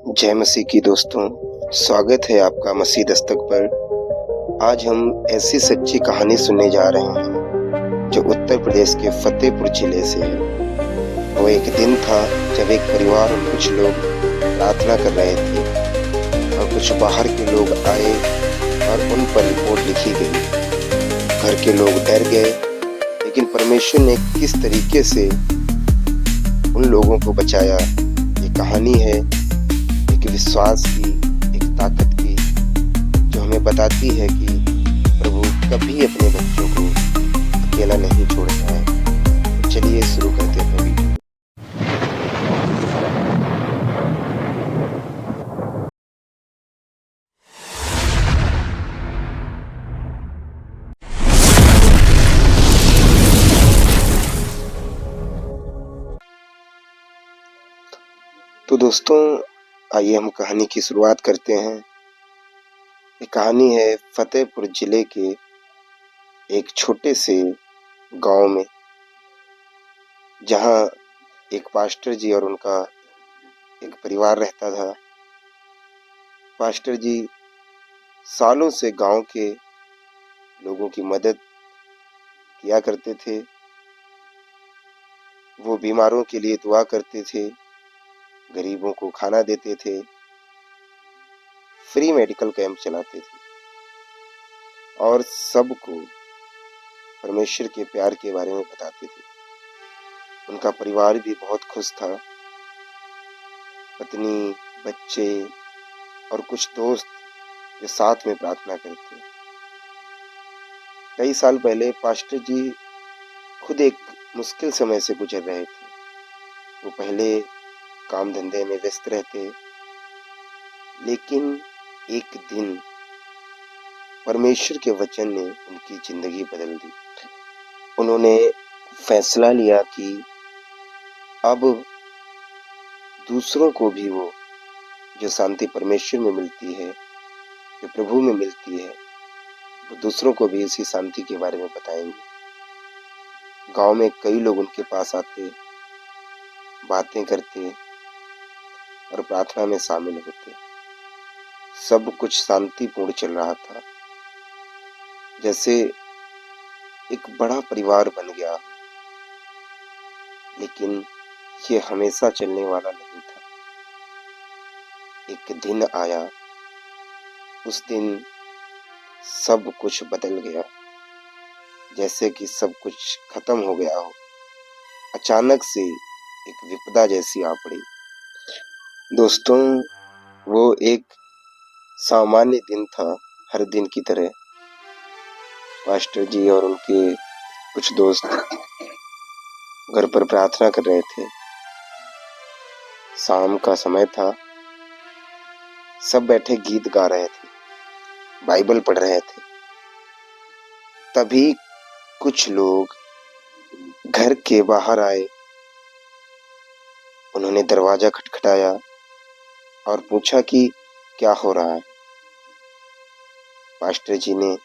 जय मसीह की दोस्तों, स्वागत है आपका मसीह दस्तक पर। आज हम ऐसी सच्ची कहानी सुनने जा रहे हैं जो उत्तर प्रदेश के फतेहपुर जिले से है। वो एक दिन था जब एक परिवार और कुछ लोग प्रार्थना कर रहे थे और कुछ बाहर के लोग आए और उन पर रिपोर्ट लिखी गई। घर के लोग डर गए, लेकिन परमेश्वर ने किस तरीके से उन लोगों को बचाया, ये कहानी है एक विश्वास की, एक ताकत की, जो हमें बताती है कि प्रभु कभी अपने बच्चों को अकेला नहीं छोड़ता है। तो चलिए शुरू करते हैं वीडियो। तो दोस्तों, आइए हम कहानी की शुरुआत करते हैं। ये कहानी है फतेहपुर जिले के एक छोटे से गांव में, जहां एक पास्टर जी और उनका एक परिवार रहता था। पास्टर जी सालों से गांव के लोगों की मदद किया करते थे। वो बीमारों के लिए दुआ करते थे, गरीबों को खाना देते थे, फ्री मेडिकल कैंप चलाते थे और सबको परमेश्वर के प्यार के बारे में बताते थे। उनका परिवार भी बहुत खुश था। पत्नी, बच्चे और कुछ दोस्त जो साथ में प्रार्थना करते। कई साल पहले पास्टर जी खुद एक मुश्किल समय से गुजर रहे थे। वो पहले काम धंधे में व्यस्त रहते, लेकिन एक दिन परमेश्वर के वचन ने उनकी जिंदगी बदल दी। उन्होंने फैसला लिया कि अब दूसरों को भी वो जो शांति परमेश्वर में मिलती है, जो प्रभु में मिलती है, वो दूसरों को भी इसी शांति के बारे में बताएंगे। गांव में कई लोग उनके पास आते, बातें करते और प्रार्थना में शामिल होते। सब कुछ शांतिपूर्ण चल रहा था, जैसे एक बड़ा परिवार बन गया। लेकिन ये हमेशा चलने वाला नहीं था। एक दिन आया, उस दिन सब कुछ बदल गया, जैसे कि सब कुछ खत्म हो गया हो। अचानक से एक विपदा जैसी आ पड़ी। दोस्तों, वो एक सामान्य दिन था, हर दिन की तरह। पास्टर जी और उनके कुछ दोस्त घर पर प्रार्थना कर रहे थे। शाम का समय था, सब बैठे गीत गा रहे थे, बाइबल पढ़ रहे थे। तभी कुछ लोग घर के बाहर आए। उन्होंने दरवाजा खटखटाया और पूछा कि क्या हो रहा है। पास्टर जी ने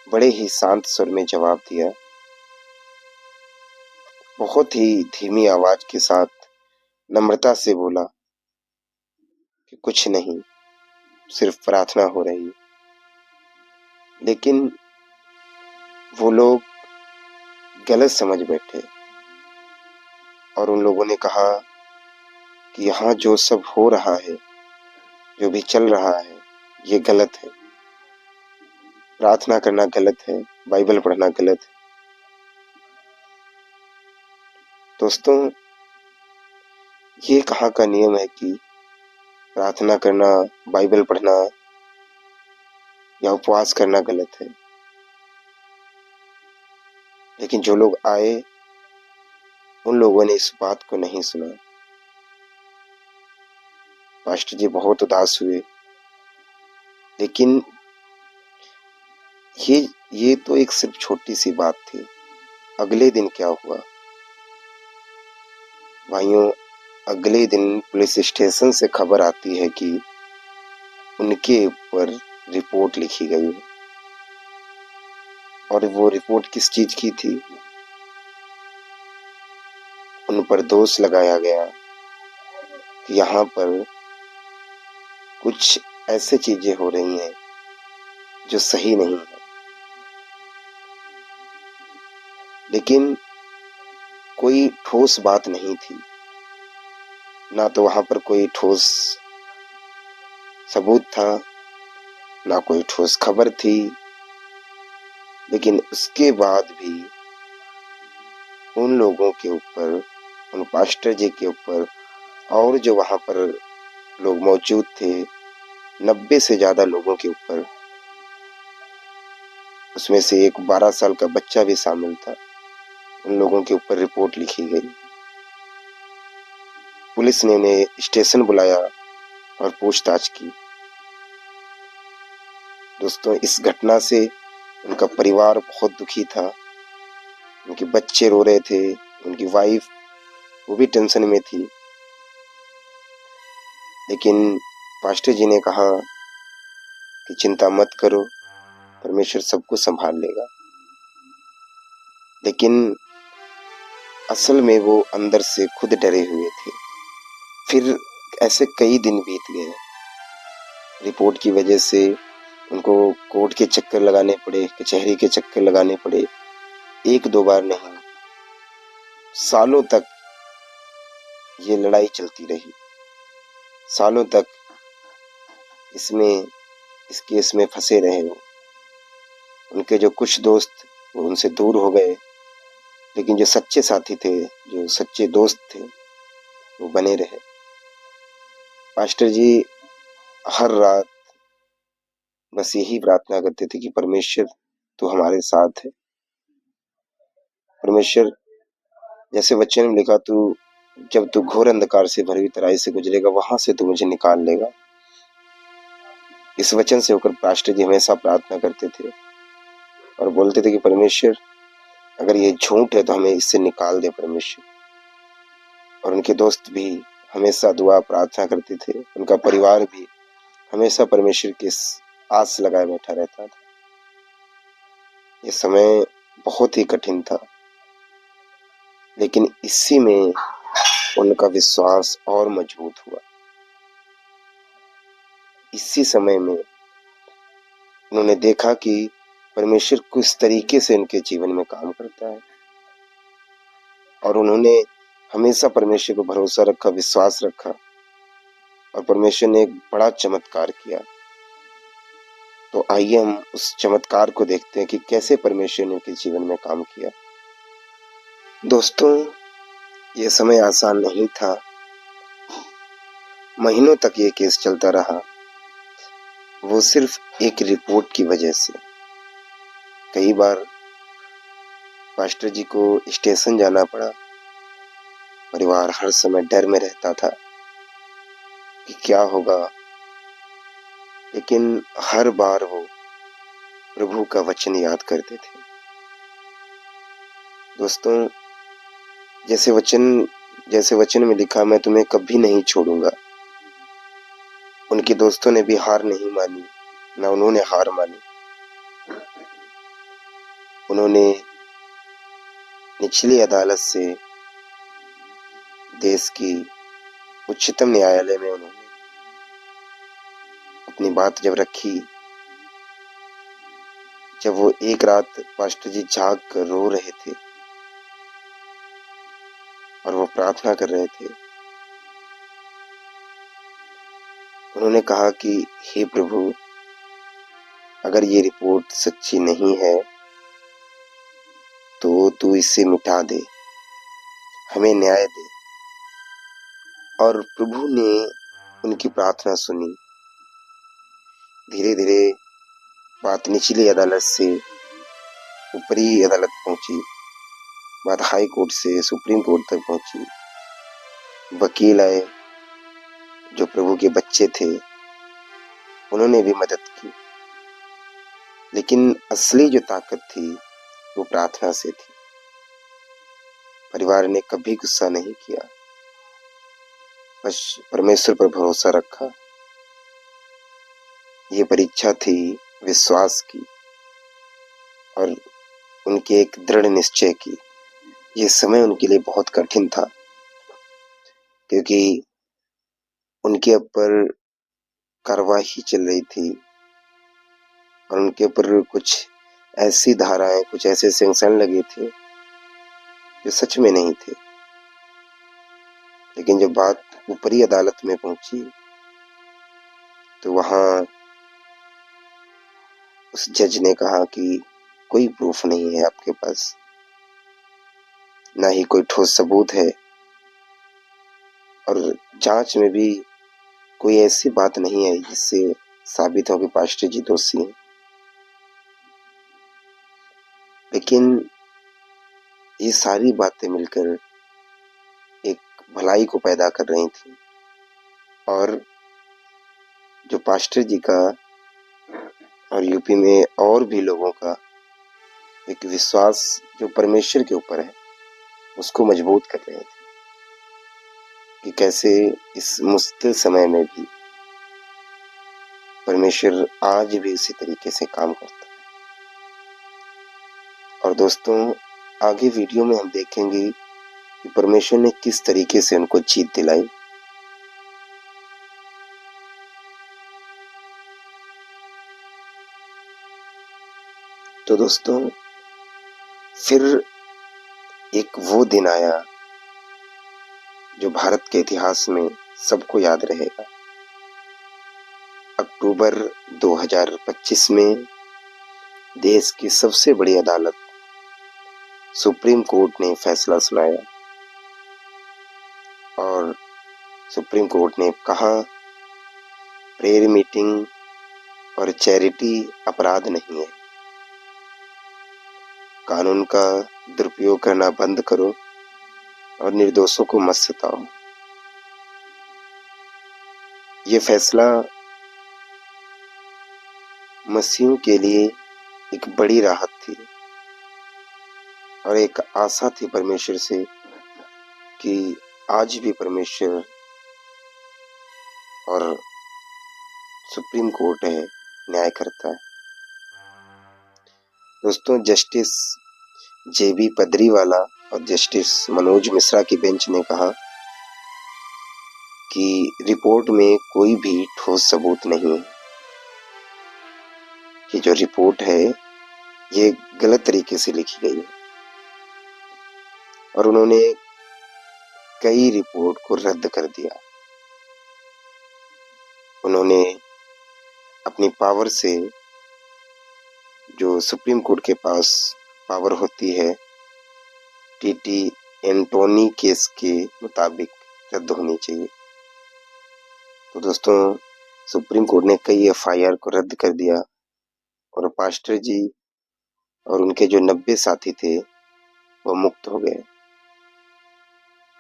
बड़े ही शांत स्वर में जवाब दिया, बहुत ही धीमी आवाज के साथ नम्रता से बोला कि कुछ नहीं, सिर्फ प्रार्थना हो रही है। लेकिन वो लोग गलत समझ बैठे और उन लोगों ने कहा कि यहाँ जो सब हो रहा है, जो भी चल रहा है, ये गलत है। प्रार्थना करना गलत है, बाइबल पढ़ना गलत है। दोस्तों, ये कहाँ का नियम है कि प्रार्थना करना, बाइबल पढ़ना या उपवास करना गलत है। लेकिन जो लोग आए, उन लोगों ने इस बात को नहीं सुना। पास्टर जी बहुत उदास हुए। लेकिन ये तो एक सिर्फ छोटी सी बात थी। अगले दिन क्या हुआ भाइयों? अगले दिन पुलिस स्टेशन से खबर आती है कि उनके ऊपर रिपोर्ट लिखी गई है। और वो रिपोर्ट किस चीज की थी? उन पर दोष लगाया गया कि यहाँ पर कुछ ऐसे चीजें हो रही हैं जो सही नहीं है। लेकिन कोई ठोस बात नहीं थी, ना तो वहां पर कोई ठोस सबूत था, ना कोई ठोस खबर थी। लेकिन उसके बाद भी उन लोगों के ऊपर, उन पास्टर जी के ऊपर और जो वहां पर लोग मौजूद थे, 90 से ज्यादा लोगों के ऊपर, उसमें से एक 12 साल का बच्चा भी शामिल था, उन लोगों के ऊपर रिपोर्ट लिखी गई। पुलिस ने उन्हें स्टेशन बुलाया और पूछताछ की। दोस्तों, इस घटना से उनका परिवार बहुत दुखी था। उनके बच्चे रो रहे थे, उनकी वाइफ वो भी टेंशन में थी। लेकिन पास्टर जी ने कहा कि चिंता मत करो, परमेश्वर सबको संभाल लेगा। लेकिन असल में वो अंदर से खुद डरे हुए थे। फिर ऐसे कई दिन बीत गए। रिपोर्ट की वजह से उनको कोर्ट के चक्कर लगाने पड़े, कचहरी के चक्कर लगाने पड़े। एक दो बार नहीं, सालों तक ये लड़ाई चलती रही। सालों तक इस केस में फंसे रहे वो। उनके जो कुछ दोस्त वो उनसे दूर हो गए, लेकिन जो सच्चे साथी थे, जो सच्चे दोस्त थे, वो बने रहे। पास्टर जी हर रात बस यही प्रार्थना करते थे कि परमेश्वर तू हमारे साथ है। परमेश्वर, जैसे वचन में लिखा, तू जब तू घोर अंधकार से भरी हुई तराई से गुजरेगा, वहां से तू मुझे निकाल लेगा। इस वचन से होकर पास्टर जी हमेशा प्रार्थना करते थे और बोलते थे कि परमेश्वर, अगर ये झूठ है तो हमें इससे निकाल दे परमेश्वर। और उनके दोस्त भी हमेशा दुआ प्रार्थना करते थे। उनका परिवार भी हमेशा परमेश्वर की आस लगाए बैठा रहता था। ये समय बहुत ही कठिन था, लेकिन इसी में उनका विश्वास और मजबूत हुआ। इसी समय में उन्होंने देखा कि परमेश्वर किस तरीके से उनके जीवन में काम करता है, और उन्होंने हमेशा परमेश्वर पर भरोसा रखा, विश्वास रखा, और परमेश्वर ने एक बड़ा चमत्कार किया। तो आइए हम उस चमत्कार को देखते हैं कि कैसे परमेश्वर ने उनके जीवन में काम किया। दोस्तों, ये समय आसान नहीं था। महीनों तक ये केस चलता रहा, वो सिर्फ एक रिपोर्ट की वजह से। कई बार पास्टर जी को स्टेशन जाना पड़ा। परिवार हर समय डर में रहता था कि क्या होगा, लेकिन हर बार वो प्रभु का वचन याद करते थे। दोस्तों, जैसे वचन में लिखा, मैं तुम्हें कभी नहीं छोड़ूंगा। उनके दोस्तों ने भी हार नहीं मानी, ना उन्होंने हार मानी। उन्होंने निचली अदालत से देश की उच्चतम न्यायालय में उन्होंने अपनी बात जब रखी, जब वो एक रात पास्टर जी जाग कर रो रहे थे और वो प्रार्थना कर रहे थे, उन्होंने कहा कि हे प्रभु, अगर ये रिपोर्ट सच्ची नहीं है तो तू इसे मिटा दे, हमें न्याय दे। और प्रभु ने उनकी प्रार्थना सुनी। धीरे धीरे बात निचली अदालत से ऊपरी अदालत पहुंची, बात हाई कोर्ट से सुप्रीम कोर्ट तक पहुंची। वकील आए, जो प्रभु के बच्चे थे, उन्होंने भी मदद की। लेकिन असली जो ताकत थी वो प्रार्थना से थी। परिवार ने कभी गुस्सा नहीं किया, बस परमेश्वर पर भरोसा रखा। ये परीक्षा थी विश्वास की और उनके एक दृढ़ निश्चय की। ये समय उनके लिए बहुत कठिन था, क्योंकि उनके ऊपर कार्रवाई चल रही थी और उनके ऊपर कुछ ऐसी धाराएं, कुछ ऐसे सेंक्शन लगे थे जो सच में नहीं थे। लेकिन जब बात ऊपरी अदालत में पहुंची तो वहां उस जज ने कहा कि कोई प्रूफ नहीं है आपके पास, ना ही कोई ठोस सबूत है, और जांच में भी कोई ऐसी बात नहीं आई जिससे साबित हो कि पास्टर जी दोषी हैं। लेकिन ये सारी बातें मिलकर एक भलाई को पैदा कर रही थी और जो पास्टर जी का और यूपी में और भी लोगों का एक विश्वास जो परमेश्वर के ऊपर है उसको मजबूत कर रहे थे कि कैसे इस मुश्किल समय में भी परमेश्वर आज भी उसी तरीके से काम करता है। और दोस्तों, आगे वीडियो में हम देखेंगे कि परमेश्वर ने किस तरीके से उनको जीत दिलाई। तो दोस्तों, फिर एक वो दिन आया जो भारत के इतिहास में सबको याद रहेगा। अक्टूबर 2025 में देश की सबसे बड़ी अदालत सुप्रीम कोर्ट ने फैसला सुनाया और सुप्रीम कोर्ट ने कहा प्रेयर मीटिंग और चैरिटी अपराध नहीं है, कानून का दुरुपयोग करना बंद करो और निर्दोषों को मत सताओ। ये फैसला मसीहियों के लिए एक बड़ी राहत थी और एक आशा थी परमेश्वर से कि आज भी परमेश्वर और सुप्रीम कोर्ट है न्याय करता है। दोस्तों, जस्टिस जेबी पदरीवाला और जस्टिस मनोज मिश्रा की बेंच ने कहा कि रिपोर्ट में कोई भी ठोस सबूत नहीं है। ये जो रिपोर्ट है ये गलत तरीके से लिखी गई है और उन्होंने कई रिपोर्ट को रद्द कर दिया। उन्होंने अपनी पावर से, जो सुप्रीम कोर्ट के पास पावर होती है टीटी एंटोनी केस के मुताबिक, रद्द होनी चाहिए। तो दोस्तों, सुप्रीम कोर्ट ने कई एफआईआर को रद्द कर दिया और पास्टर जी और उनके जो 90 साथी थे वो मुक्त हो गए।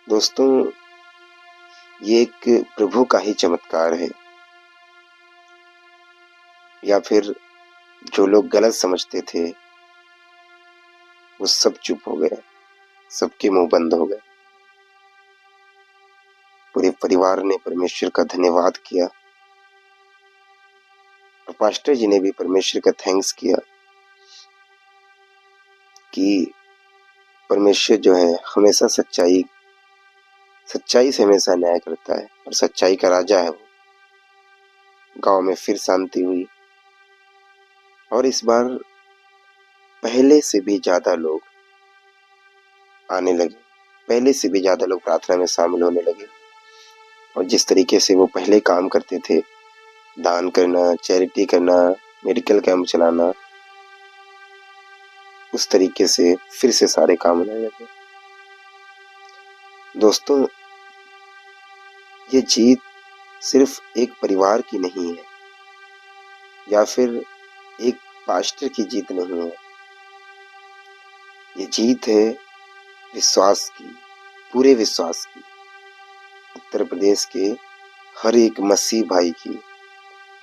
दोस्तों, ये एक प्रभु का ही चमत्कार है, या फिर जो लोग गलत समझते थे वो सब चुप हो गए, सबके मुंह बंद हो गए। पूरे परिवार ने परमेश्वर का धन्यवाद किया और पास्टर जी ने भी परमेश्वर का थैंक्स किया कि परमेश्वर जो है हमेशा सच्चाई से हमेशा न्याय करता है और सच्चाई का राजा है वो। गांव में फिर शांति हुई और इस बार पहले से भी ज्यादा लोग आने लगे, पहले से भी ज्यादा लोग प्रार्थना में शामिल होने लगे और जिस तरीके से वो पहले काम करते थे, दान करना, चैरिटी करना, मेडिकल कैंप चलाना, उस तरीके से फिर से सारे काम होने लगे। दोस्तों, ये जीत सिर्फ एक परिवार की नहीं है या फिर एक पास्टर की जीत नहीं है, ये जीत है विश्वास की, पूरे विश्वास की, उत्तर प्रदेश के हर एक मसीह भाई की,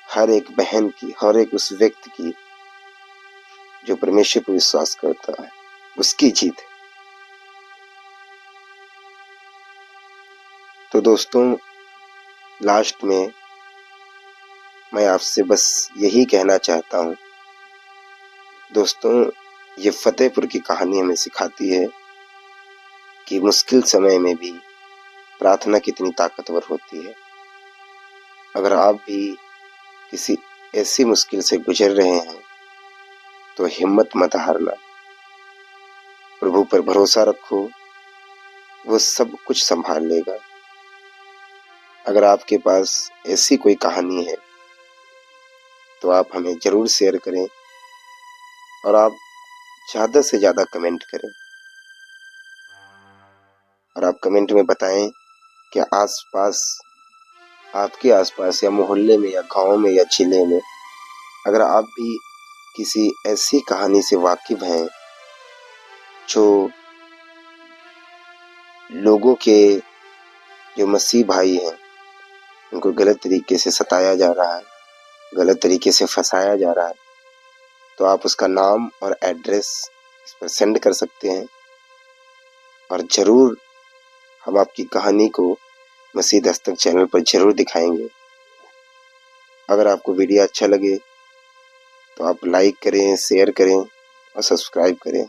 हर एक बहन की, हर एक उस व्यक्ति की जो परमेश्वर पर विश्वास करता है, उसकी जीत है। तो दोस्तों, लास्ट में मैं आपसे बस यही कहना चाहता हूँ। दोस्तों, ये फतेहपुर की कहानी हमें सिखाती है कि मुश्किल समय में भी प्रार्थना कितनी ताकतवर होती है। अगर आप भी किसी ऐसी मुश्किल से गुजर रहे हैं तो हिम्मत मत हारना। प्रभु पर भरोसा रखो, वो सब कुछ संभाल लेगा। अगर आपके पास ऐसी कोई कहानी है तो आप हमें जरूर शेयर करें और आप ज़्यादा से ज़्यादा कमेंट करें। और आप कमेंट में बताएं कि आपके आसपास या मोहल्ले में या गांव में या जिले में अगर आप भी किसी ऐसी कहानी से वाकिफ हैं जो लोगों के, जो मसीह भाई हैं, उनको गलत तरीके से सताया जा रहा है, गलत तरीके से फंसाया जा रहा है, तो आप उसका नाम और एड्रेस इस पर सेंड कर सकते हैं और ज़रूर हम आपकी कहानी को मसीह दस्तक चैनल पर ज़रूर दिखाएंगे। अगर आपको वीडियो अच्छा लगे तो आप लाइक करें, शेयर करें और सब्सक्राइब करें।